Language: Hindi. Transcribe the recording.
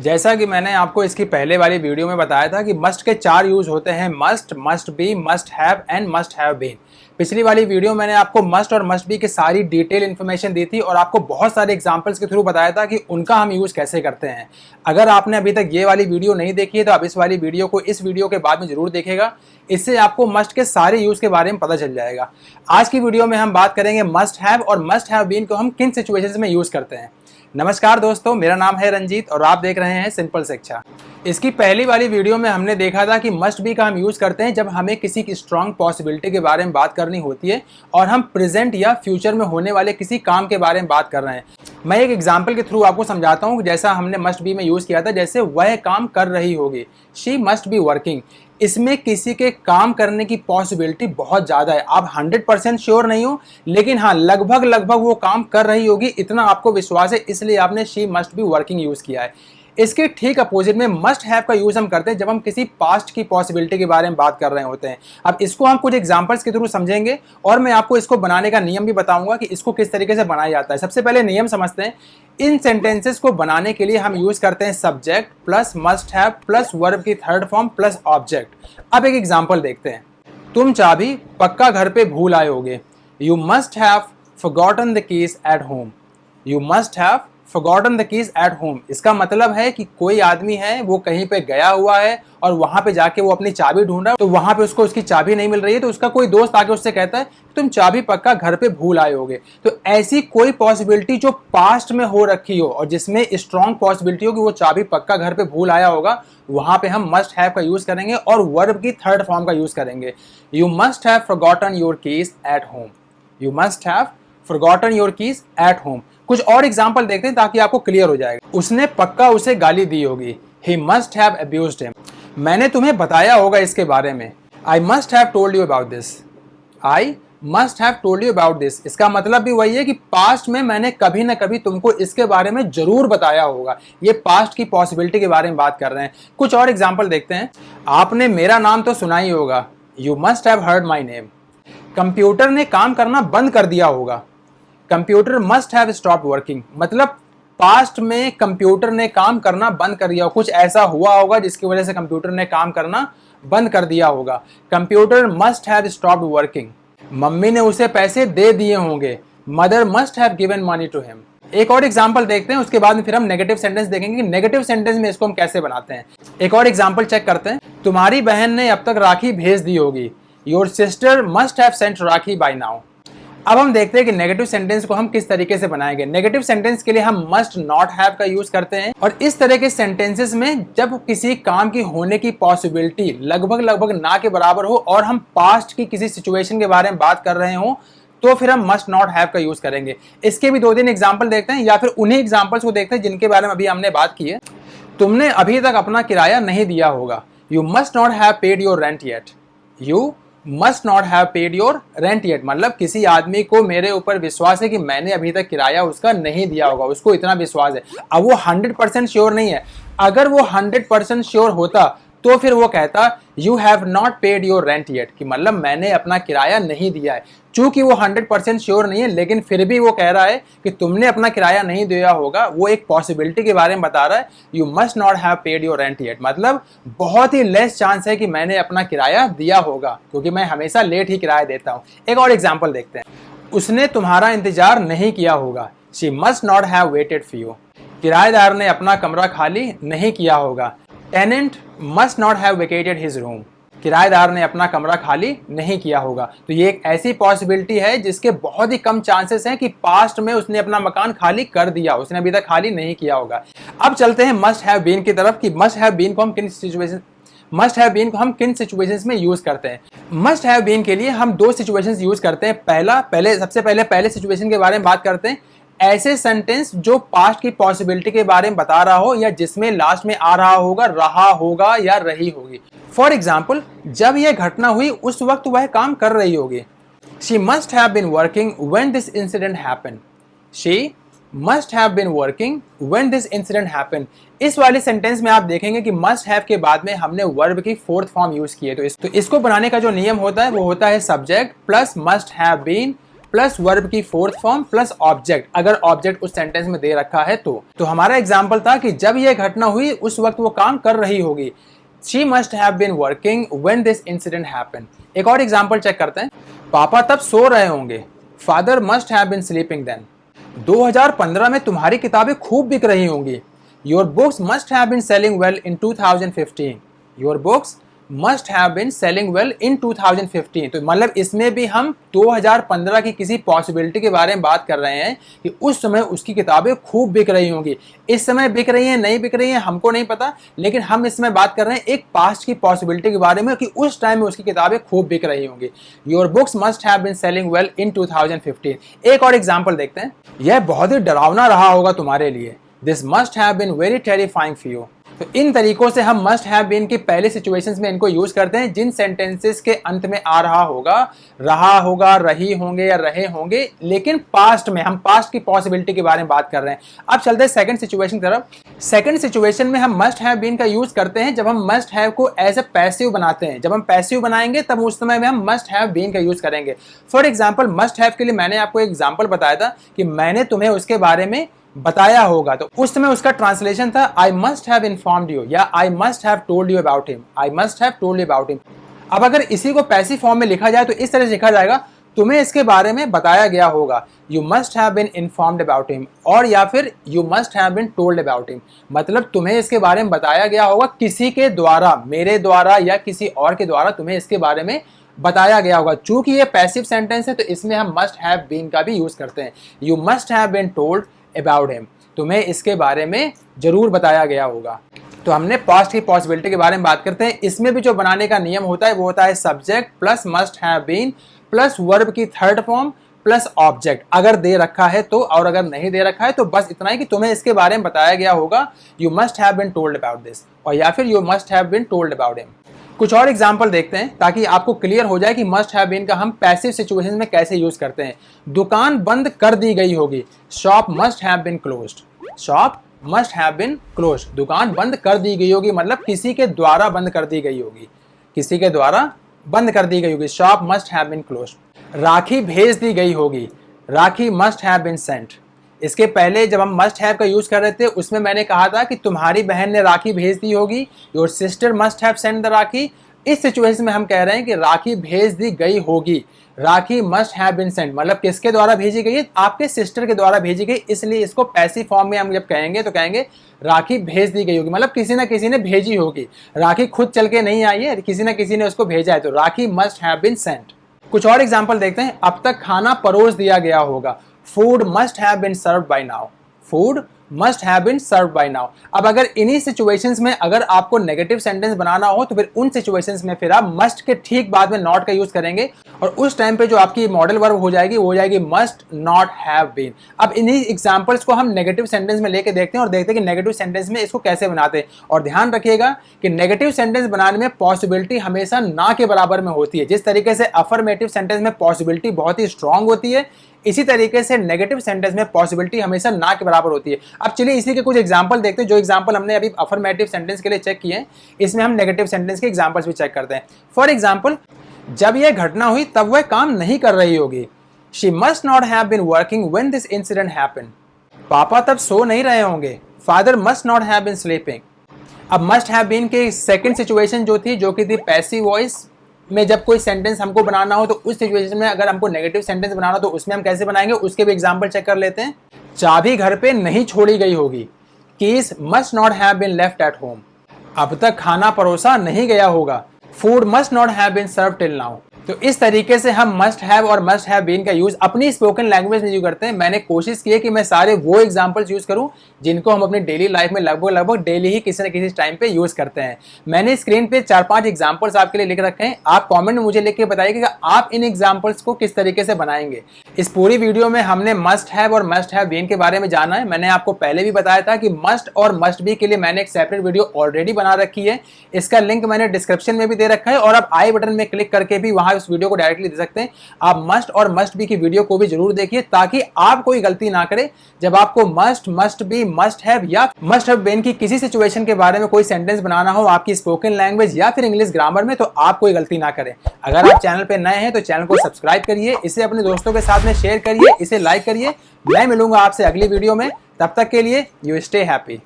जैसा कि मैंने आपको इसकी पहले वाली वीडियो में बताया था कि मस्ट के 4 यूज होते हैं, must, must be, must have and must have been. पिछली वाली वीडियो मैंने आपको मस्ट और मस्ट बी की सारी डिटेल इन्फॉर्मेशन दी थी और आपको बहुत सारे एग्जांपल्स के थ्रू बताया था कि उनका हम यूज कैसे करते हैं। अगर आपने अभी तक ये वाली वीडियो नहीं देखी है तो आप इस वाली वीडियो को इस वीडियो के बाद में जरूर देखेगा। इससे आपको मस्ट के सारे यूज के बारे में पता चल जाएगा। आज की वीडियो में हम बात करेंगे मस्ट हैव और मस्ट हैव बीन को हम किन सिचुएशंस में यूज करते हैं। नमस्कार दोस्तों, मेरा नाम है रंजीत और आप देख रहे हैं सिंपल शिक्षा। इसकी पहली वाली वीडियो में हमने देखा था कि मस्ट बी का हम यूज करते हैं जब हमें किसी की स्ट्रांग पॉसिबिलिटी के बारे में बात करनी होती है और हम प्रेजेंट या फ्यूचर में होने वाले किसी काम के बारे में बात कर रहे हैं। मैं एक एग्जांपल के थ्रू आपको समझाता हूं, जैसा हमने मस्ट बी में यूज किया था, जैसे वह काम कर रही होगी, शी मस्ट बी वर्किंग। इसमें किसी के काम करने की पॉसिबिलिटी बहुत ज़्यादा है। आप 100% श्योर नहीं हो, लेकिन हाँ लगभग वो काम कर रही होगी, इतना आपको विश्वास है, इसलिए आपने she must be working use किया है। इसके ठीक अपोजिट में मस्ट हैव का यूज़ हम करते हैं जब हम किसी पास्ट की पॉसिबिलिटी के बारे में बात कर रहे होते हैं। अब इसको हम कुछ एग्जांपल्स के थ्रू समझेंगे और मैं आपको इसको बनाने का नियम भी बताऊंगा कि इसको किस तरीके से बनाया जाता है। सबसे पहले नियम समझते हैं। इन सेंटेंसेस को बनाने के लिए हम यूज करते हैं subject plus must have plus verb की थर्ड फॉर्म प्लस ऑब्जेक्ट। अब एक एग्जांपल देखते हैं। तुम चाबी पक्का घर पे भूल आए होगे। You must have forgotten the keys at home. You must have forgotten the keys at home. इसका मतलब है कि कोई आदमी है, वो कहीं पे गया हुआ है और वहां पे जाके वो अपनी चाबी ढूंढ रहा है, तो वहां पे उसको उसकी चाबी नहीं मिल रही है, तो उसका कोई दोस्त आके उससे कहता है कि तुम चाबी पक्का घर पे भूल आए होगे। तो ऐसी कोई पॉसिबिलिटी जो पास्ट में हो रखी हो और जिसमें स्ट्रॉन्ग पॉसिबिलिटी हो कि वो चाबी पक्का घर पे भूल आया होगा, वहां पे हम मस्ट हैव का यूज करेंगे और वर्ब की थर्ड फॉर्म का यूज करेंगे। You must have forgotten your keys at home. You must have forgotten your keys at home. कुछ और एग्जांपल देखते हैं ताकि आपको क्लियर हो जाएगा। उसने पक्का उसे गाली दी होगी। He must have abused him. मैंने तुम्हें बताया होगा इसके बारे में। I must have told you about this. I must have told you about this. इसका मतलब भी वही है कि पास्ट में मैंने कभी ना कभी तुमको इसके बारे में जरूर बताया होगा। ये पास्ट की पॉसिबिलिटी के बारे में बात कर रहे हैं। कुछ और एग्जांपल देखते हैं। आपने मेरा नाम तो सुना ही होगा। You must have heard my name. Computer ने काम करना बंद कर दिया होगा। Computer must have stopped working. मतलब पास्ट में कंप्यूटर ने काम करना बंद कर दिया, कुछ ऐसा हुआ होगा जिसकी वजह से कंप्यूटर ने काम करना बंद कर दिया होगा। Computer must have stopped working. मम्मी ने उसे पैसे दे दिए होंगे। Mother must have given money to him. एक और एग्जांपल देखते हैं, उसके बाद में फिर हम नेगेटिव सेंटेंस देखेंगे कि नेगेटिव सेंटेंस में इसको हम कैसे बनाते हैं। एक और एग्जांपल चेक करते हैं। तुम्हारी बहन ने अब तक राखी भेज दी होगी। Your sister must have sent rakhi by now. अब हम देखते हैं कि नेगेटिव सेंटेंस को हम किस तरीके से बनाएंगे। नेगेटिव सेंटेंस के लिए हम मस्ट नॉट हैव का यूज करते हैं और इस तरह के सेंटेंसेस में जब किसी काम की होने की पॉसिबिलिटी लगभग ना के बराबर हो और हम पास्ट की किसी सिचुएशन के बारे में बात कर रहे हो, तो फिर हम मस्ट नॉट हैव का यूज करेंगे। इसके भी 2-3 एग्जाम्पल देखते हैं या फिर उन्हीं एग्जाम्पल्स को देखते हैं जिनके बारे में अभी हमने बात की है। तुमने अभी तक अपना किराया नहीं दिया होगा। You must not have paid your rent yet. You must not have paid your rent yet. मतलब किसी आदमी को मेरे ऊपर विश्वास है कि मैंने अभी तक किराया उसका नहीं दिया होगा, उसको इतना विश्वास है। अब वो 100% श्योर नहीं है। अगर वो 100% श्योर होता तो फिर वो कहता you have not paid your rent yet, कि मतलब मैंने अपना किराया नहीं दिया है। चूंकि वो 100% श्योर नहीं है, लेकिन फिर भी वो कह रहा है कि तुमने अपना किराया नहीं दिया होगा, वो एक पॉसिबिलिटी के बारे में बता रहा है। You must not have paid your rent yet, मतलब बहुत ही लेस चांस है कि मैंने अपना किराया दिया होगा, क्योंकि मैं हमेशा लेट ही किराया देता हूँ। एक और एग्जाम्पल देखते हैं। उसने तुम्हारा इंतजार नहीं किया होगा। She must not have waited for you. किराएदार ने अपना कमरा खाली नहीं किया होगा। Tenant must not have vacated his room. किराएदार ने अपना कमरा खाली नहीं किया होगा। तो ये एक ऐसी पॉसिबिलिटी है जिसके बहुत ही कम चांसेस हैं कि पास्ट में उसने अपना मकान खाली कर दिया, उसने अभी तक खाली नहीं किया होगा। अब चलते हैं मस्ट हैव बीन की तरफ कि मस्ट हैव बीन को हम किन सिचुएशंस में यूज करते हैं। मस्ट हैव बीन के लिए हम 2 सिचुएशंस यूज करते हैं। सबसे पहले सिचुएशन के बारे में बात करते हैं। ऐसे सेंटेंस जो पास्ट की पॉसिबिलिटी के बारे में बता रहा हो या जिसमें लास्ट में आ रहा होगा या रही होगी। फॉर एग्जाम्पल, जब यह घटना हुई उस वक्त वह काम कर रही होगी। She must have been working when this incident happened. She must have been working when this incident happened. इस वाले सेंटेंस में आप देखेंगे कि मस्ट हैव के बाद में हमने वर्ब की 4th फॉर्म यूज की है। तो इसको बनाने का जो नियम होता है वो होता है subject plus must have been plus verb की फोर्थ फॉर्म प्लस ऑब्जेक्ट, अगर ऑब्जेक्ट उस सेंटेंस में दे रखा है तो हमारा एग्जाम्पल था कि जब यह घटना हुई उस वक्त वो काम कर रही होगी। She must have been working when this incident happened. एक और एग्जाम्पल चेक करते हैं। पापा तब सो रहे होंगे। Father must have been sleeping then. 2015 में तुम्हारी किताबें खूब बिक रही होंगी। Your books must have been selling well in 2015. Your books must have been selling well in 2015. तो मतलब इसमें भी हम 2015 की किसी पॉसिबिलिटी के बारे में बात कर रहे हैं कि उस समय उसकी किताबें खूब बिक रही होंगी। इस समय बिक रही हैं नहीं बिक रही हैं हमको नहीं पता, लेकिन हम इसमें बात कर रहे हैं एक पास्ट की पॉसिबिलिटी के बारे में कि उस टाइम में उसकी किताबें खूब बिक रही होंगी। Your books must have been selling well in 2015। एक और एग्जाम्पल देखते हैं। यह बहुत ही डरावना रहा होगा तुम्हारे लिए। This must have been very terrifying for you. तो इन तरीकों से हम मस्ट हैव बीन की पहले सिचुएशंस में इनको यूज करते हैं जिन सेंटेंसेस के अंत में आ रहा होगा, रही होंगे या रहे होंगे, लेकिन पास्ट में, हम पास्ट की पॉसिबिलिटी के बारे में बात कर रहे हैं। अब चलते हैं सेकंड सिचुएशन की तरफ। सेकंड सिचुएशन में हम मस्ट हैव बीन का यूज करते हैं जब हम मस्ट हैव को एज ए पैसिव बनाते हैं। जब हम पैसिव बनाएंगे तब उस समय में हम मस्ट हैव बीन का यूज करेंगे। फॉर एग्जाम्पल मस्ट हैव के लिए मैंने आपको एग्जाम्पल बताया था कि मैंने तुम्हें उसके बारे में बताया होगा, तो उस समय उसका ट्रांसलेशन था I must have informed you या I must have told you about him, I must have told you about him. अब अगर इसी को पैसिव फॉर्म में लिखा जाए तो इस तरह से लिखा जाएगा तुम्हें इसके बारे में बताया गया होगा, you must have been informed about him, और या फिर you must have been told about him. मतलब तुम्हें इसके बारे में बताया गया होगा किसी के द्वारा, मेरे द्वारा या किसी और के द्वारा तुम्हें इसके बारे में बताया गया होगा। चूंकि ये पैसिव सेंटेंस है तो इसमें हम मस्ट हैव बीन का भी यूज करते हैं। You must have been told about him, तुम्हें इसके बारे में जरूर बताया गया होगा। तो हमने पास्ट की पॉसिबिलिटी के बारे में बात करते हैं। इसमें भी जो बनाने का नियम होता है वो होता है subject plus must have been plus verb की थर्ड फॉर्म प्लस ऑब्जेक्ट, अगर दे रखा है तो, और अगर नहीं दे रखा है तो बस इतना ही कि तुम्हें इसके बारे में बताया गया होगा, you must have been told about this, और या फिर you must have been told about him. कुछ और एग्जाम्पल देखते हैं ताकि आपको क्लियर हो जाए कि मस्ट हैव बीन का हम पैसिव सिचुएशन में कैसे यूज करते हैं। दुकान बंद कर दी गई होगी। Shop must have been closed. Shop must have been closed, दुकान बंद कर दी गई होगी, मतलब किसी के द्वारा बंद कर दी गई होगी, किसी के द्वारा बंद कर दी गई होगी। Shop must have been closed. Rakhi भेज दी गई होगी। Rakhi must have been sent. इसके पहले जब हम मस्ट हैव का यूज कर रहे थे उसमें मैंने कहा था कि तुम्हारी बहन ने राखी भेज दी होगी, your sister must have sent the rakhi. इस सिचुएशन में हम कह रहे हैं कि राखी भेज दी गई होगी। Rakhi must have been Saint, मतलब किसके द्वारा भेजी गई है, आपके सिस्टर के द्वारा भेजी गई, इसलिए इसको पैसिव फॉर्म में हम जब कहेंगे तो कहेंगे राखी भेज दी गई होगी, मतलब किसी ना किसी ने भेजी होगी। राखी खुद चल के नहीं आई है, किसी ना किसी ने उसको भेजा है, तो राखी मस्ट हैव बीन सेंट। कुछ और एग्जाम्पल देखते हैं। अब तक खाना परोस दिया गया होगा। Food must have been served by now. Food must have been served by now. अब अगर इन्हीं सिचुएशंस में अगर आपको नेगेटिव सेंटेंस बनाना हो तो फिर उन सिचुएशंस में फिर आप मस्ट के ठीक बाद में नॉट का यूज करेंगे, और उस टाइम पे जो आपकी मॉडल वर्ब हो जाएगी वो हो जाएगी मस्ट नॉट हैव बीन। अब इन्हीं एग्जांपल्स को हम नेगेटिव सेंटेंस में लेके देखते हैं और देखते हैं कि नेगेटिव सेंटेंस में इसको कैसे बनाते हैं। और ध्यान रखिएगा कि नेगेटिव सेंटेंस बनाने में पॉसिबिलिटी हमेशा ना के बराबर में होती है। जिस तरीके से अफर्मेटिव सेंटेंस में पॉसिबिलिटी बहुत ही स्ट्रांग होती है, इसी तरीके से नेगेटिव सेंटेंस में पॉसिबिलिटी हमेशा ना के बराबर होती है। अब चलिए इसी के कुछ एग्जांपल देखते हैं। जो एग्जांपल हमने अभी अफर्मेटिव सेंटेंस के लिए चेक किए हैं, इसमें हम नेगेटिव सेंटेंस के एग्जांपल्स भी चेक करते हैं। फॉर एग्जांपल, जब यह घटना हुई तब वह काम नहीं कर रही होगी। She must not have been working when this incident happened. पापा तब सो नहीं रहे होंगे। Father must not have been sleeping. अब मस्ट हैव बीन के सेकंड सिचुएशन जो कि थी पैसिव वॉइस में, जब कोई सेंटेंस हमको बनाना हो तो उस सिचुएशन में अगर हमको नेगेटिव सेंटेंस बनाना हो तो उसमें हम कैसे बनाएंगे, उसके भी एग्जांपल चेक कर लेते हैं। चाबी घर पे नहीं छोड़ी गई होगी। Keys must not have been left at home. अब तक खाना परोसा नहीं गया होगा। Food must not have been served till now. तो इस तरीके से हम मस्ट हैव और मस्ट हैव बीन का यूज अपनी स्पोकन लैंग्वेज में यूज करते हैं। मैंने कोशिश की है कि मैं सारे वो एग्जांपल्स यूज करूं जिनको हम अपनी डेली लाइफ में लगभग डेली ही किसी न किसी टाइम पे यूज करते हैं। मैंने स्क्रीन पे 4-5 एग्जांपल्स आपके लिए लिख रखे हैं। आप कमेंट में मुझे लिख के बताइए कि आप इन एग्जांपल्स को किस तरीके से बनाएंगे। इस पूरी वीडियो में हमने मस्ट हैव और मस्ट हैव बीन के बारे में जाना है। मैंने आपको पहले भी बताया था कि मस्ट और मस्ट बी के लिए मैंने एक सेपरेट वीडियो ऑलरेडी बना रखी है। इसका लिंक मैंने डिस्क्रिप्शन में भी दे रखा है और आप आई बटन में क्लिक करके भी वहां उस वीडियो को डायरेक्टली दे सकते हैं। आप मस्ट और मस्ट बी की वीडियो को भी जरूर देखिए ताकि आप कोई गलती ना करें जब आपको must, must be, must have या मस्ट हैव बीन की किसी सिचुएशन के बारे में कोई सेंटेंस बनाना हो आपकी स्पोकन लैंग्वेज या फिर इंग्लिश ग्रामर में, तो आप कोई गलती ना करें। अगर आप चैनल पे नए हैं तो चैनल को सब्सक्राइब करिए, इसे अपने दोस्तों के साथ में शेयर करिए, इसे लाइक करिए। मैं मिलूंगा आपसे अगली वीडियो में, तब तक के लिए यू स्टे हैप्पी।